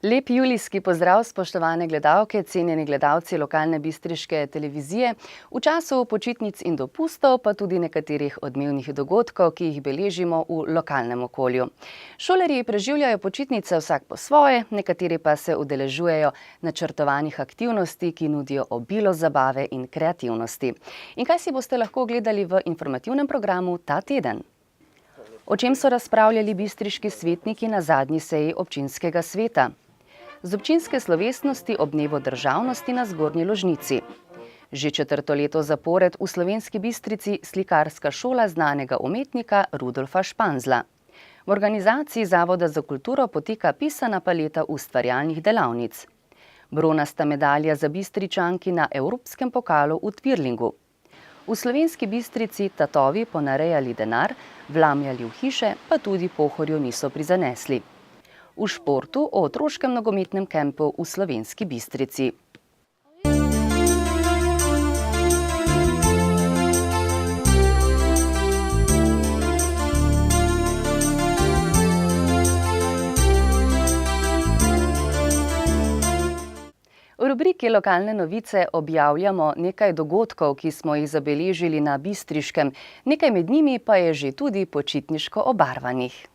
Lep julijski pozdrav, spoštovane gledalke, cenjeni gledalci lokalne bistriške televizije. V času počitnic in dopustov, pa tudi nekaterih odmevnih dogodkov, ki jih beležimo v lokalnem okolju. Šolarji preživljajo počitnice vsak po svoje, nekateri pa se udeležujejo načrtovanih aktivnosti, ki nudijo obilo zabave in kreativnosti. In kaj si boste lahko gledali v informativnem programu ta teden? O čem so razpravljali bistriški svetniki na zadnji seji občinskega sveta? Z občinske slovesnosti ob dnevu državnosti na Zgornji Ložnici. Že 4. leto zapored v Slovenski Bistrici slikarska šola znanega umetnika Rudolfa Španzla. V organizaciji Zavoda za kulturo poteka pisana paleta ustvarjalnih delavnic. Bronasta medalja za Bistričanki na Evropskem pokalu v Twirlingu. V Slovenski Bistrici tatovi ponarejali denar, vlamljali v hiše, pa tudi pohorju niso prizanesli. V športu o otroškem nogometnem kempu v Slovenski Bistrici. V rubriki Lokalne novice objavljamo nekaj dogodkov, ki smo jih zabeležili na Bistriškem, nekaj med njimi pa je že tudi počitniško obarvanih.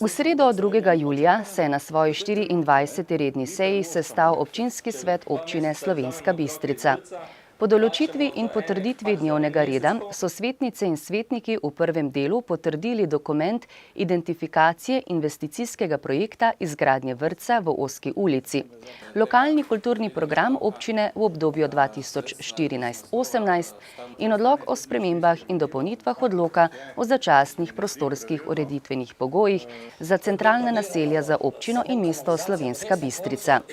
V sredo 2. julija se je na svoji 24. redni seji sestal občinski svet občine Slovenska Bistrica. Po določitvi in potrditvi dnevnega reda so svetnice in svetniki v prvem delu potrdili dokument identifikacije investicijskega projekta izgradnje vrtca v Ozki ulici, lokalni kulturni program občine v obdobju 2014-18 in odlok o spremembah in dopolnitvah odloka o začasnih prostorskih ureditvenih pogojih za centralna naselja za občino in mesto Slovenska Bistrica.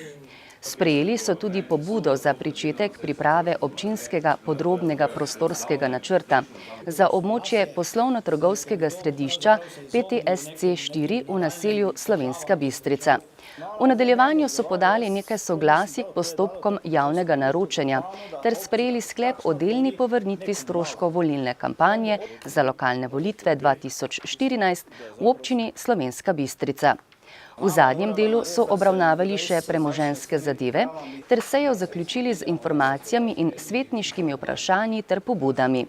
Sprejeli so tudi pobudo za pričetek priprave občinskega podrobnega prostorskega načrta za območje poslovno-trgovskega središča PTSC 4 v naselju Slovenska Bistrica. V nadaljevanju so podali nekaj soglasij k postopkom javnega naročanja ter sprejeli sklep o delni povrnitvi stroškov volilne kampanje za lokalne volitve 2014 v občini Slovenska Bistrica. V zadnjem delu so obravnavali še premoženjske zadeve ter sejo zaključili z informacijami in svetniškimi vprašanji ter pobudami.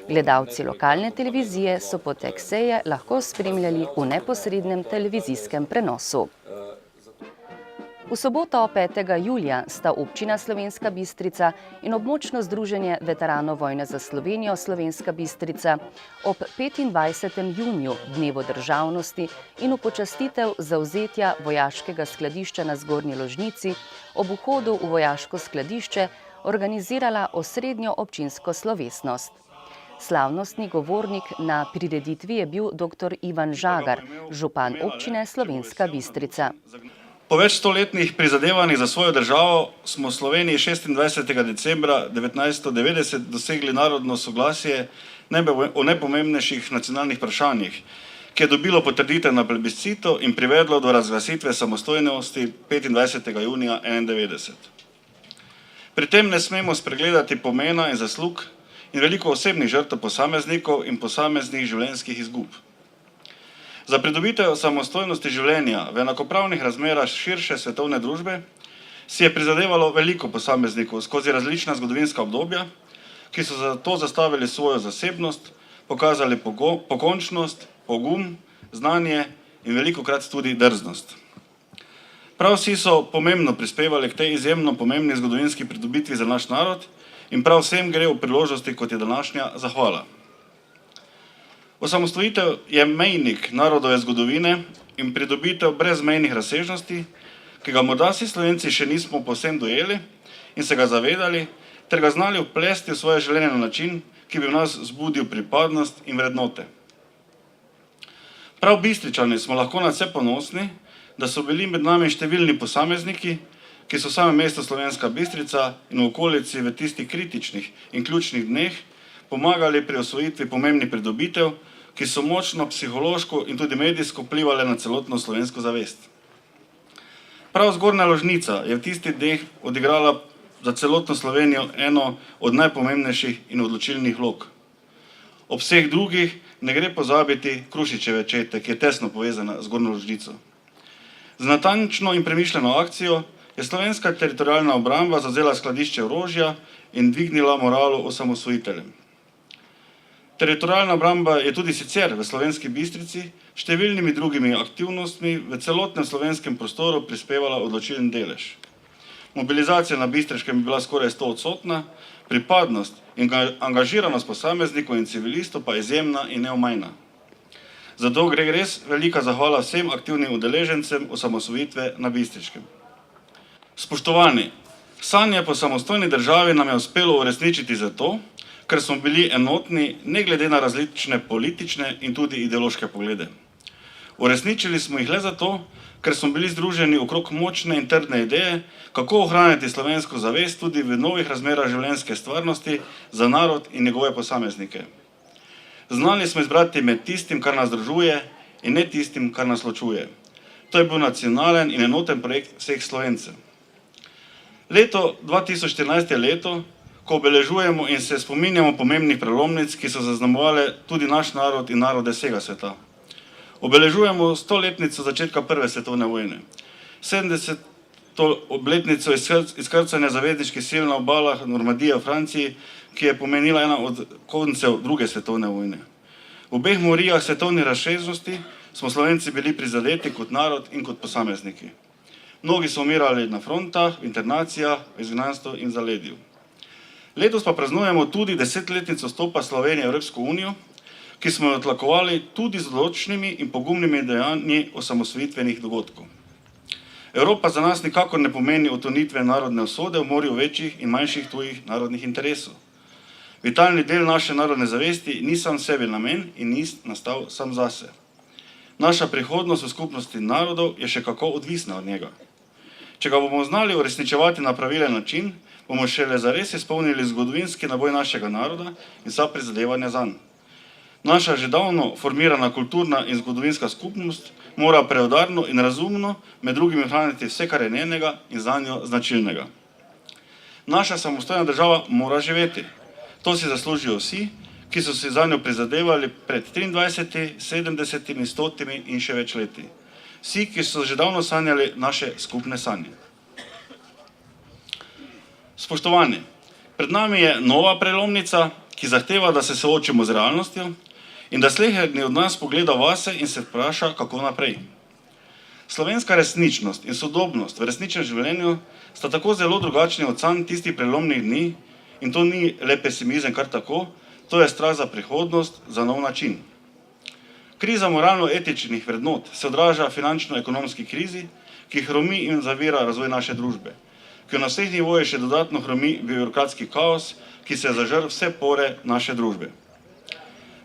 Gledalci lokalne televizije so potek seje lahko spremljali v neposrednem televizijskem prenosu. V soboto 5. julija sta občina Slovenska Bistrica in območno združenje veteranov vojne za Slovenijo Slovenska Bistrica ob 25. juniju, dnevu državnosti in v počastitev zavzetja vojaškega skladišča na Zgornji Ložnici ob vhodu v vojaško skladišče organizirala osrednjo občinsko slovesnost. Slavnostni govornik na prireditvi je bil dr. Ivan Žagar, župan občine Slovenska Bistrica. Po več stoletnih prizadevanjih za svojo državo smo v Sloveniji 26. decembra 1990 dosegli narodno soglasje o najpomembnejših nacionalnih vprašanjih, ki je dobilo potrditev na plebiscitu in privedlo do razglasitve samostojnosti 25. junija 1991. Pri tem ne smemo spregledati pomena in zaslug in veliko osebnih žrtev posameznikov in posameznih življenjskih izgub. Za pridobitev samostojnosti življenja v enakopravnih razmerah širše svetovne družbe si je prizadevalo veliko posameznikov skozi različna zgodovinska obdobja, ki so za to zastavili svojo zasebnost, pokazali pokončnost, pogum, znanje in velikokrat tudi drznost. Prav vsi so pomembno prispevali k tej izjemno pomembni zgodovinski pridobitvi za naš narod in prav vsem gre v priložnosti, kot je današnja zahvala. Osamosvojitev je mejnik narodove zgodovine in pridobitev brezmejnih razsežnosti, ki ga morda vsi Slovenci še nismo povsem dojeli in se ga zavedali, ter ga znali vplesti v svoje življenje na način, ki bi v nas vzbudil pripadnost in vrednote. Prav Bistričani smo lahko nadvse ponosni, da so bili med nami številni posamezniki, ki so v samem mestu Slovenska Bistrica in v okolici v tistih kritičnih in ključnih dneh pomagali pri osvojitvi pomembnih pridobitev, ki so močno psihološko in tudi medijsko vplivali na celotno slovensko zavest. Prav Zgornja Ložnica je v tistih dneh odigrala za celotno Slovenijo eno od najpomembnejših in odločilnih vlog. Ob vseh drugih ne gre pozabiti Krušičeve čete, ki je tesno povezana z Zgornjo Ložnico. Z natančno in premišljeno akcijo je slovenska teritorialna obramba zavzela skladišče orožja in dvignila moralo osamosvojiteljem. Teritorialna obramba je tudi sicer v Slovenski Bistrici številnimi drugimi aktivnostmi v celotnem slovenskem prostoru prispevala odločilen delež. Mobilizacija na Bistriškem je bila skoraj 100-odstotna, pripadnost in angažiranost posameznikov in civilistov pa izjemna in neomajna. Zato gre res velika zahvala vsem aktivnim udeležencem osamosvojitve na Bistriškem. Spoštovani, sanje po samostojni državi nam je uspelo uresničiti zato, ker smo bili enotni ne glede na različne politične in tudi ideološke poglede. Uresničili smo jih le zato, ker smo bili združeni okrog močne in trdne ideje, kako ohraniti slovensko zavest tudi v novih razmerah življenjske stvarnosti za narod in njegove posameznike. Znali smo izbrati med tistim, kar nas združuje, in ne tistim, kar nas ločuje. To je bil nacionalen in enoten projekt vseh Slovencev. Leto 2014 je leto, ko obeležujemo in se spominjamo pomembnih prelomnic, ki so zaznamovale tudi naš narod in narode vsega sveta. Obeležujemo 100-letnico začetka Prve svetovne vojne, 70. obletnico izkrcanja zavezniških sil na obalah Normandije v Franciji, ki je pomenila ena od koncev Druge svetovne vojne. V obeh morijah svetovnih razsežnosti smo Slovenci bili prizadeti kot narod in kot posamezniki. Mnogi so umirali na frontah, v internacijah, v izgnanstvu in zaledju. Letos pa praznujemo tudi 10-letnico vstopa Slovenije v Evropsko unijo, ki smo jo tlakovali tudi z odločnimi in pogumnimi dejanji osamosvojitvenih dogodkov. Evropa za nas nikakor ne pomeni utonitve narodne usode v morju večjih in manjših tujih narodnih interesov. Vitalni del naše narodne zavesti ni sam sebi namen in ni nastal sam zase. Naša prihodnost v skupnosti narodov je še kako odvisna od njega. Če ga bomo znali uresničevati na pravilen način, bomo šele zares izpolnili zgodovinski naboj našega naroda in vsa prizadevanja zanj. Naša že davno formirana kulturna in zgodovinska skupnost mora preudarno in razumno med drugim ohraniti vse, kar je njenega in zanjo značilnega. Naša samostojna država mora živeti. To si zaslužijo vsi, ki so si zanjo prizadevali pred 23, 70, 100 in še več leti. Vsi, ki so že davno sanjali naše skupne sanje. Spoštovani, pred nami je nova prelomnica, ki zahteva, da se soočimo z realnostjo in da sleherni od nas pogleda vase in se vpraša, kako naprej. Slovenska resničnost in sodobnost v resničnem življenju sta tako zelo drugačni od sanj tistih prelomnih dni in to ni le pesimizem kar tako, to je strah za prihodnost, za nov način. Kriza moralno-etičnih vrednot se odraža finančno-ekonomski krizi, ki hromi in zavira razvoj naše družbe, ki na vseh nivojih še dodatno hromi birokratski kaos, ki se je zažrl vse pore naše družbe.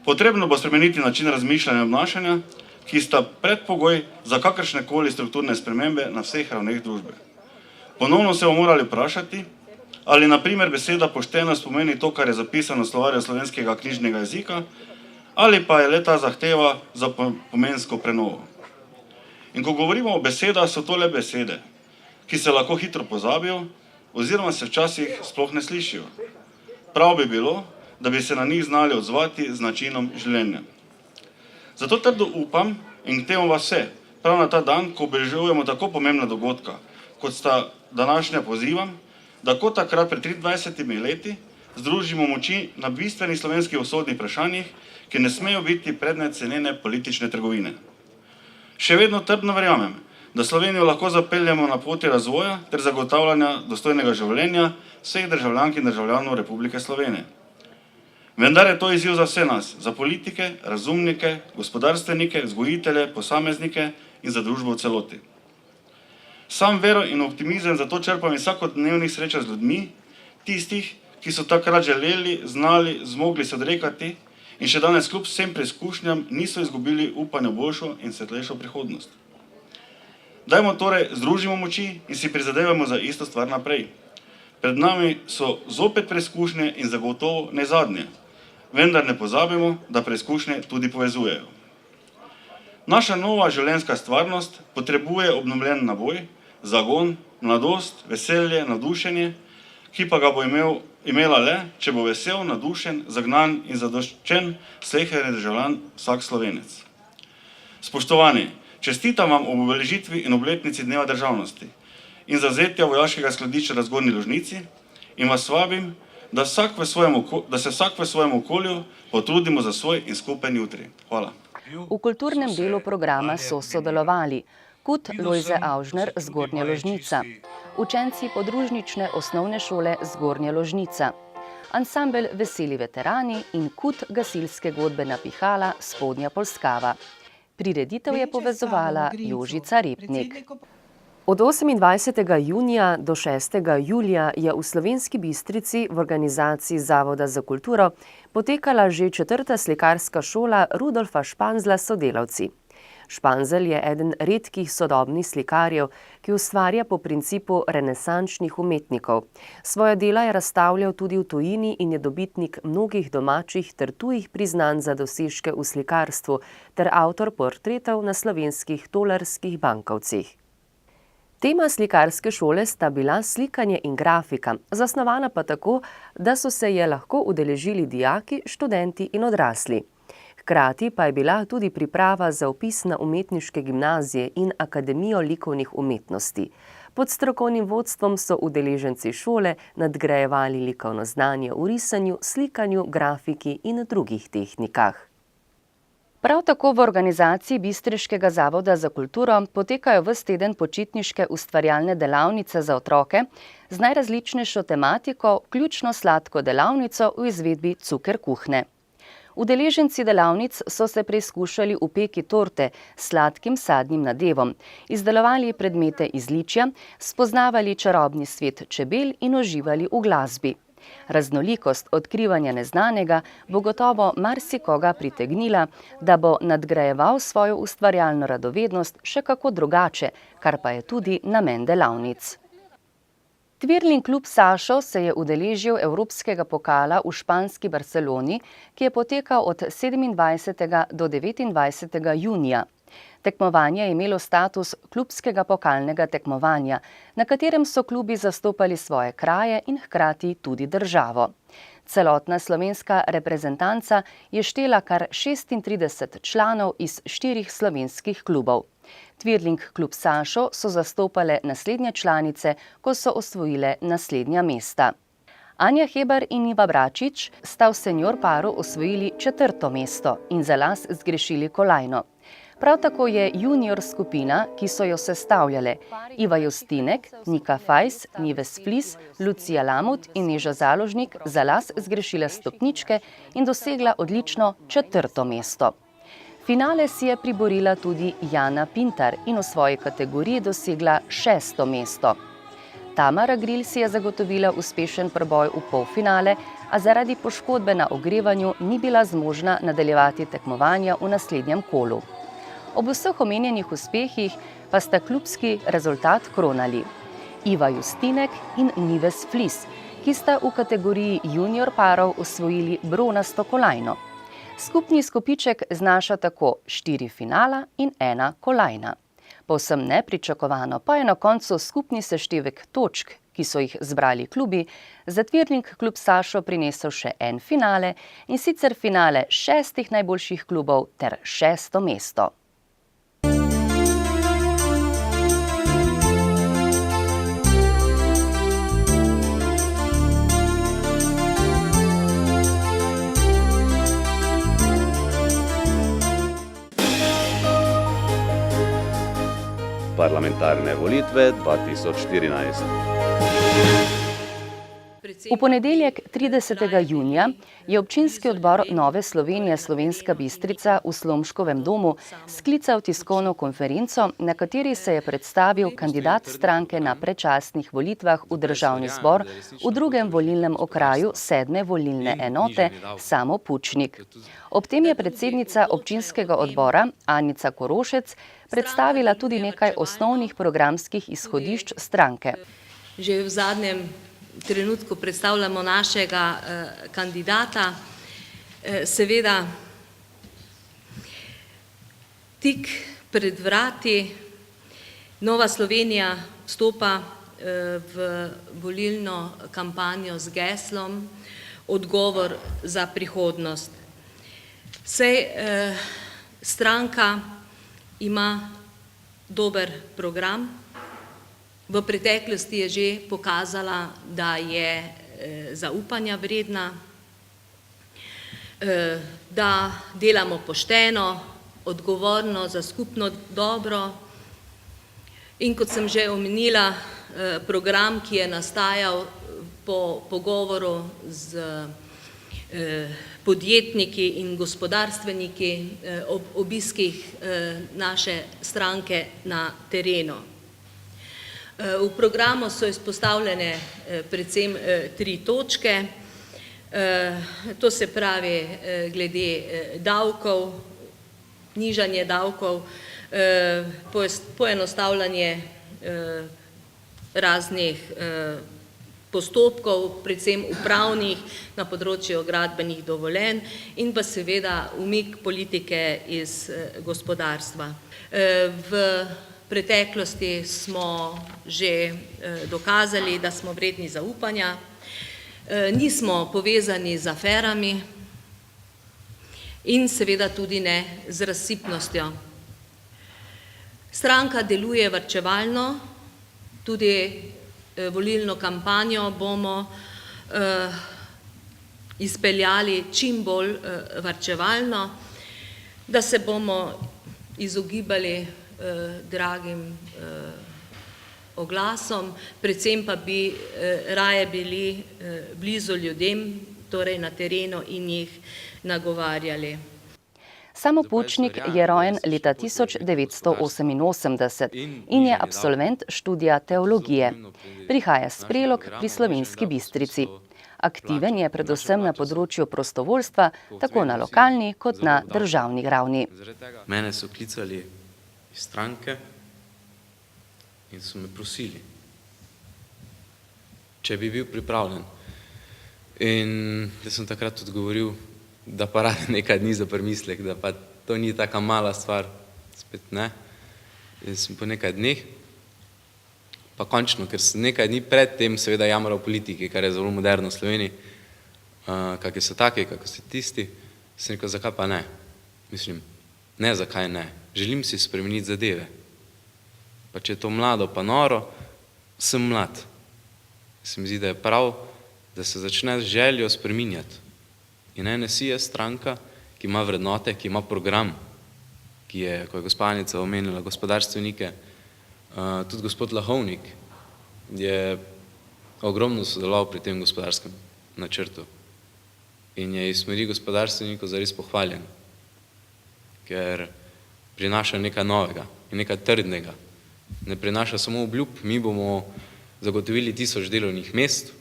Potrebno bo spremeniti način razmišljanja in obnašanja, ki sta predpogoj za kakršnekoli strukturne spremembe na vseh ravneh družbe. Ponovno se bomo morali vprašati, ali na primer beseda poštenost pomeni to, kar je zapisano v slovarju slovenskega knjižnega jezika, ali pa je le ta zahteva za pomensko prenovo. In ko govorimo o besedah, so to le besede, ki se lahko hitro pozabijo oziroma se včasih sploh ne slišijo. Prav bi bilo, da bi se na njih znali odzvati z načinom življenja. Zato trdo upam in k temu vas vse, prav na ta dan, ko obeležujemo tako pomembna dogodka, kot sta današnja, pozivam, da kot takrat pred 23 leti združimo moči na bistvenih slovenskih usodnih vprašanjih, ki ne smejo biti predmet cenene politične trgovine. Še vedno trdno verjamem, da Slovenijo lahko zapeljemo na poti razvoja ter zagotavljanja dostojnega življenja vseh državljank in državljanov Republike Slovenije. Vendar je to izziv za vse nas, za politike, razumnike, gospodarstvenike, vzgojitelje, posameznike in za družbo v celoti. Sam vero in optimizem zato črpam iz vsakodnevnih srečanj z ljudmi, tistih, ki so takrat želeli, znali, zmogli se odrekati in še danes kljub vsem preizkušnjam niso izgubili upanja v boljšo in svetlejšo prihodnost. Dajmo torej združimo moči in si prizadevamo za isto stvar naprej. Pred nami so zopet preizkušnje in zagotovo ne zadnje, vendar ne pozabimo, da preizkušnje tudi povezujejo. Naša nova življenjska stvarnost potrebuje obnovljen naboj, zagon, mladost, veselje, navdušenje, ki pa ga bo imela le, če bo vesel, navdušen, zagnan in zadoščen sleherni državljan vsak Slovenec. Spoštovani, Čestitam vam ob obeležitvi in obletnici Dneva državnosti in zavzetja vojaškega skladišča na Zgornji Lužnici in vas vabim, da se vsak v svojem okolju potrudimo za svoj in skupen jutri. Hvala. V kulturnem delu programa so sodelovali KUD Lojze Avžner Zgornja Ložnica, učenci podružnične osnovne šole Zgornja Ložnica, ansambel Veseli veterani in KUD gasilske godbena pihala Spodnja Polskava. Prireditev je povezovala Jožica Repnik. Od 28. junija do 6. julija je v Slovenski Bistrici v organizaciji Zavoda za kulturo potekala že 4. slikarska šola Rudolfa Španzla s sodelavci. Španzel je eden redkih sodobnih slikarjev, ki ustvarja po principu renesančnih umetnikov. Svoje dela je razstavljal tudi v tujini in je dobitnik mnogih domačih ter tujih priznanj za dosežke v slikarstvu ter avtor portretov na slovenskih tolarskih bankovcih. Tema slikarske šole sta bila slikanje in grafika, zasnovana pa tako, da so se je lahko udeležili dijaki, študenti in odrasli. Hkrati pa je bila tudi priprava za vpis na umetniške gimnazije in Akademijo likovnih umetnosti. Pod strokovnim vodstvom so udeleženci šole nadgrajevali likovno znanje v risanju, slikanju, grafiki in drugih tehnikah. Prav tako v organizaciji Bistriškega zavoda za kulturo potekajo ves teden počitniške ustvarjalne delavnice za otroke z najrazličnejšo tematiko, vključno sladko delavnico v izvedbi Cuker kuhne. Udeleženci delavnic so se preizkušali v peki torte s sladkim sadnim nadevom, izdelovali predmete iz ličja, spoznavali čarobni svet čebel in uživali v glasbi. Raznolikost odkrivanja neznanega bo gotovo marsikoga pritegnila, da bo nadgrajeval svojo ustvarjalno radovednost še kako drugače, kar pa je tudi namen delavnic. Twirling klub Sašo se je udeležil Evropskega pokala v španski Barceloni, ki je potekal od 27. do 29. junija. Tekmovanje je imelo status klubskega pokalnega tekmovanja, na katerem so klubi zastopali svoje kraje in hkrati tudi državo. Celotna slovenska reprezentanca je štela kar 36 članov iz 4 slovenskih klubov. Twirling klub Sašo so zastopale naslednje članice, ko so osvojile naslednja mesta. Anja Hebar in Iva Bračič sta v senior paru osvojili 4. mesto in za las zgrešili kolajno. Prav tako je junior skupina, ki so jo sestavljale Iva Justinek, Nika Fajs, Nives Flis, Lucija Lamut in Neža Založnik, za las zgrešila stopničke in dosegla odlično 4. mesto. Finale si je priborila tudi Jana Pintar in v svoji kategoriji dosegla 6. mesto. Tamara Gril si je zagotovila uspešen preboj v polfinale, a zaradi poškodbe na ogrevanju ni bila zmožna nadaljevati tekmovanja v naslednjem kolu. Ob vseh omenjenih uspehih pa sta klubski rezultat kronali Iva Justinek in Nives Flis, ki sta v kategoriji junior parov osvojili bronasto kolajno. Skupni izkupiček znaša tako 4 finala in 1 kolajna. Povsem nepričakovano pa je na koncu skupni seštevek točk, ki so jih zbrali klubi, za Twirling klub Sašo prinesel še en finale, in sicer finale 6 najboljših klubov ter 6. mesto. Parlamentarne volitve 2014. V ponedeljek 30. junija je občinski odbor Nove Slovenije Slovenska Bistrica v Slomškovem domu sklical tiskovno konferenco, na kateri se je predstavil kandidat stranke na predčasnih volitvah v državni zbor v 2. volilnem okraju 7. volilne enote Samo Pučnik. Ob tem je predsednica občinskega odbora Anica Korošec predstavila tudi nekaj osnovnih programskih izhodišč stranke. Že v zadnjem trenutku predstavljamo našega kandidata. Seveda, tik pred vrati Nova Slovenija vstopa v volilno kampanjo z geslom Odgovor za prihodnost. Saj stranka ima dober program. V preteklosti je že pokazala, da je zaupanja vredna, da delamo pošteno, odgovorno za skupno dobro. In kot sem že omenila, program, ki je nastajal po pogovoru z podjetniki in gospodarstveniki ob obiskih naše stranke na terenu. V programu so izpostavljene predvsem 3 točke, to se pravi glede davkov, nižanje davkov, poenostavljanje raznih postopkov, predvsem upravnih na področju gradbenih dovoljenj in pa seveda umik politike iz gospodarstva. V preteklosti smo že dokazali, da smo vredni zaupanja, nismo povezani z aferami in seveda tudi ne z razsipnostjo. Stranka deluje varčevalno, tudi volilno kampanjo bomo izpeljali čim bolj varčevalno, da se bomo izogibali dragim oglasom, predvsem pa bi raje bili blizu ljudem, torej na terenu in jih nagovarjali. Samo Pučnik je rojen leta 1988 in je absolvent študija teologije. Prihaja s Prelog pri Slovenski Bistrici. Aktiven je predvsem na področju prostovoljstva, tako na lokalni kot na državni ravni. Mene so klicali iz stranke in so me prosili, če bi bil pripravljen. In jaz sem takrat odgovoril, da pa rad nekaj dni za premislek, da pa to ni taka mala stvar, spet ne. In sem po nekaj dneh, pa končno, ker sem nekaj dni pred tem seveda jamral politiki, kar je zelo moderno v Sloveniji, kakšni so taki, kakšni so tisti, sem rekel, zakaj pa ne? Mislim, ne zakaj ne, želim si spremeniti zadeve. Pa če je to mlado pa noro, sem mlad. Se mi zdi, da je prav, da se začne z željo spreminjati. In NSI je stranka, ki ima vrednote, ki ima program, ki je, ko je gospa Anica omenila gospodarstvenike, tudi gospod Lahovnik je ogromno sodeloval pri tem gospodarskem načrtu in je iz smeri gospodarstvenikov zares pohvaljen, ker prinaša nekaj novega in nekaj trdnega. Ne prinaša samo obljub, mi bomo zagotovili 1000 delovnih mest,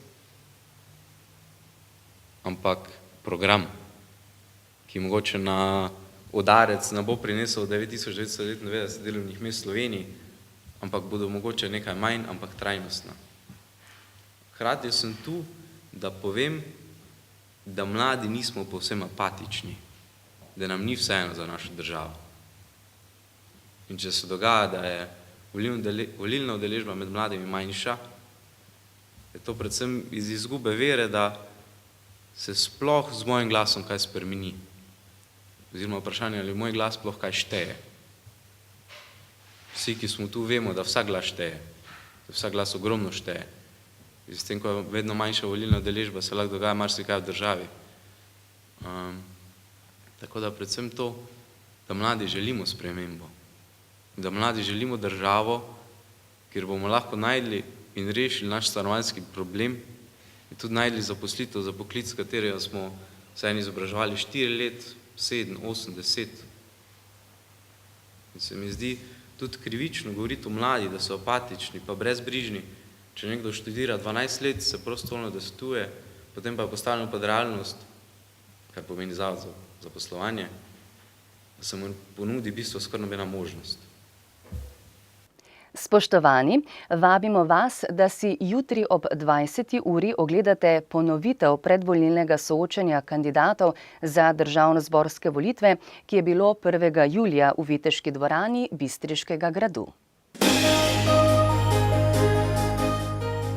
ampak program, ki mogoče na udarec ne bo prinesel 9999 delovnih mest v Sloveniji, ampak bodo mogoče nekaj manj, ampak trajnostna. Hkrati sem tu, da povem, da mladi nismo povsem apatični, da nam ni vseeno za našo državo. In če se dogaja, da je volilna udeležba med mladimi manjša, je to predvsem iz izgube vere, da se sploh z mojim glasom kaj spremeni. Oziroma vprašanje, ali moj glas sploh kaj šteje. Vsi, ki smo tu, vemo, da vsak glas šteje, da vsak glas ogromno šteje. In s tem, ko je vedno manjša volilna udeležba, se lahko dogaja marsikaj v državi. Tako da predvsem to, da mladi želimo spremembo, da mladi želimo državo, kjer bomo lahko najdli in rešili naš stanovanjski problem in tudi najdli zaposlitev za poklic, katerega smo se izobraževali 4 let, 7, 8, 10. In se mi zdi tudi krivično govoriti o mladi, da so apatični, pa brezbrižni. Če nekdo študira 12 let, se prostovoljno udejstvuje, potem pa je postavljeno pod realnost, kar pomeni zavod za zaposlovanje, da se mu ponudi v bistvu skoraj nobena možnost. Spoštovani, vabimo vas, da si jutri ob 20. uri ogledate ponovitev predvolilnega soočenja kandidatov za državnozborske volitve, ki je bilo 1. julija v Viteški dvorani Bistriškega gradu.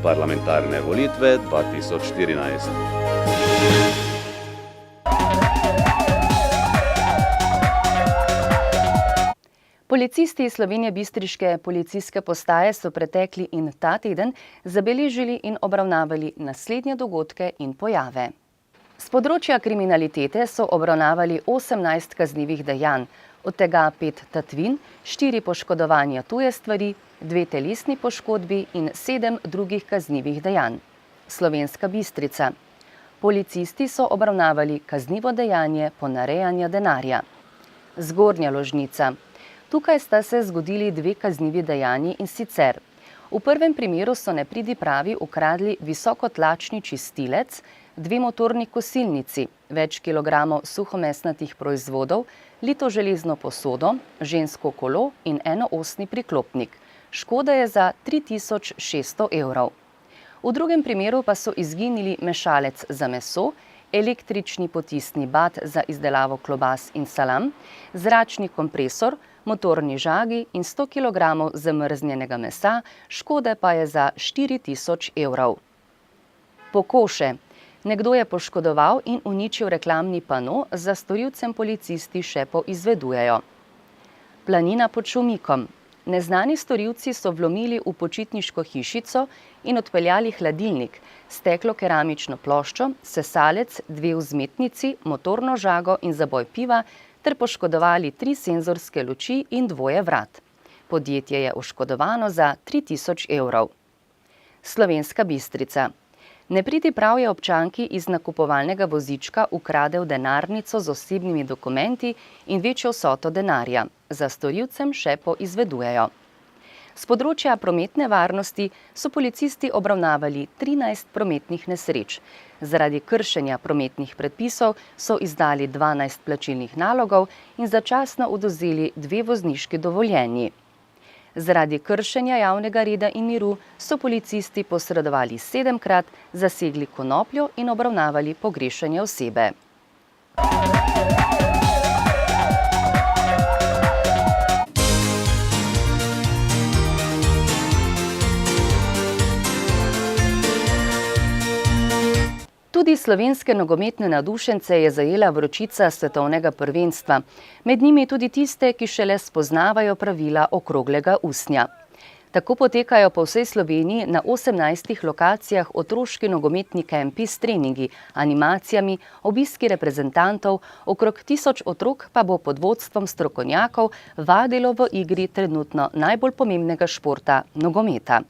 Parlamentarne volitve 2014. Policisti iz Slovenije bistriške policijske postaje so pretekli in ta teden zabeležili in obravnavali naslednje dogodke in pojave. Z področja kriminalitete so obravnavali 18 kaznivih dejanj, od tega 5 tatvin, 4 poškodovanja tuje stvari, 2 telesni poškodbi in 7 drugih kaznivih dejanj. Slovenska Bistrica. Policisti so obravnavali kaznivo dejanje ponarejanja denarja. Zgornja Ložnica. Tukaj sta se zgodili 2 kaznivi dejanji in sicer. V prvem primeru so nepridipravi ukradli visokotlačni čistilec, 2 motorni kosilnici, več kilogramov suhomesnatih proizvodov, lito železno posodo, žensko kolo in enoosni priklopnik. Škoda je za 3600 evrov. V drugem primeru pa so izginili mešalec za meso, električni potisni bat za izdelavo klobas in salam, zračni kompresor, motorni žagi in 100 kg zamrznjenega mesa, škode pa je za 4000 evrov. Pokoše. Nekdo je poškodoval in uničil reklamni pano, za storilcem policisti še poizvedujejo. Planina pod Šumikom. Neznani storilci so vlomili v počitniško hišico in odpeljali hladilnik, steklo keramično ploščo, sesalec, 2 vzmetnici, motorno žago in zaboj piva ter poškodovali 3 senzorske luči in 2 vrat. Podjetje je oškodovano za 3000 evrov. Slovenska Bistrica. Nepridiprav je občanki iz nakupovalnega vozička ukradel denarnico z osebnimi dokumenti in večjo vsoto denarja. Za storilcem še poizvedujejo. Z področja prometne varnosti so policisti obravnavali 13 prometnih nesreč. Zaradi kršenja prometnih predpisov so izdali 12 plačilnih nalogov in začasno odvzeli 2 vozniški dovoljenji. Zaradi kršenja javnega reda in miru so policisti posredovali 7-krat, zasegli konopljo in obravnavali pogrešane osebe. Tudi slovenske nogometne navdušence je zajela vročica svetovnega prvenstva, med njimi tudi tiste, ki šele spoznavajo pravila okroglega usnja. Tako potekajo po vsej Sloveniji na 18 lokacijah otroški nogometni kempi s treningi, animacijami, obiski reprezentantov, okrog 1000 otrok pa bo pod vodstvom strokovnjakov vadilo v igri trenutno najbolj pomembnega športa nogometa.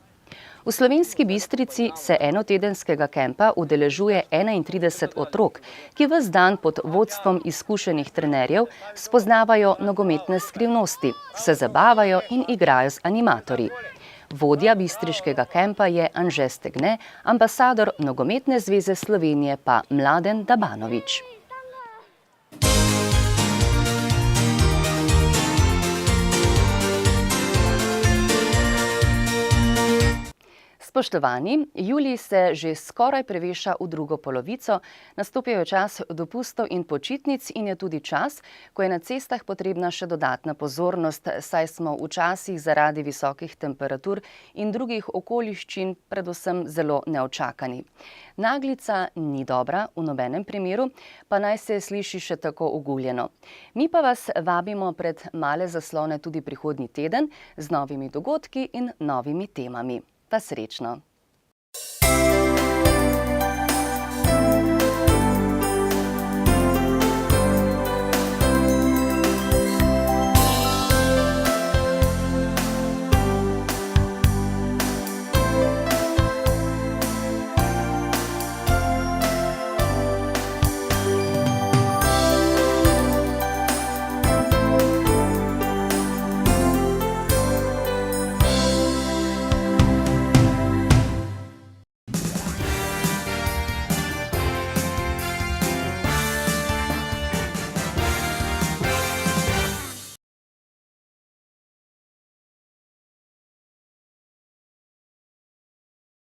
V Slovenski Bistrici se enotedenskega kempa udeležuje 31 otrok, ki ves dan pod vodstvom izkušenih trenerjev spoznavajo nogometne skrivnosti, se zabavajo in igrajo z animatorji. Vodja bistriškega kempa je Anže Stegne, ambasador Nogometne zveze Slovenije pa Mladen Dabanović. Spoštovani, julij se že skoraj preveša v drugo polovico, nastopil je čas dopustov in počitnic in je tudi čas, ko je na cestah potrebna še dodatna pozornost, saj smo včasih zaradi visokih temperatur in drugih okoliščin predvsem zelo neočakani. Naglica ni dobra v nobenem primeru, pa naj se sliši še tako oguljeno. Mi pa vas vabimo pred male zaslone tudi prihodnji teden z novimi dogodki in novimi temami. Pa srečno!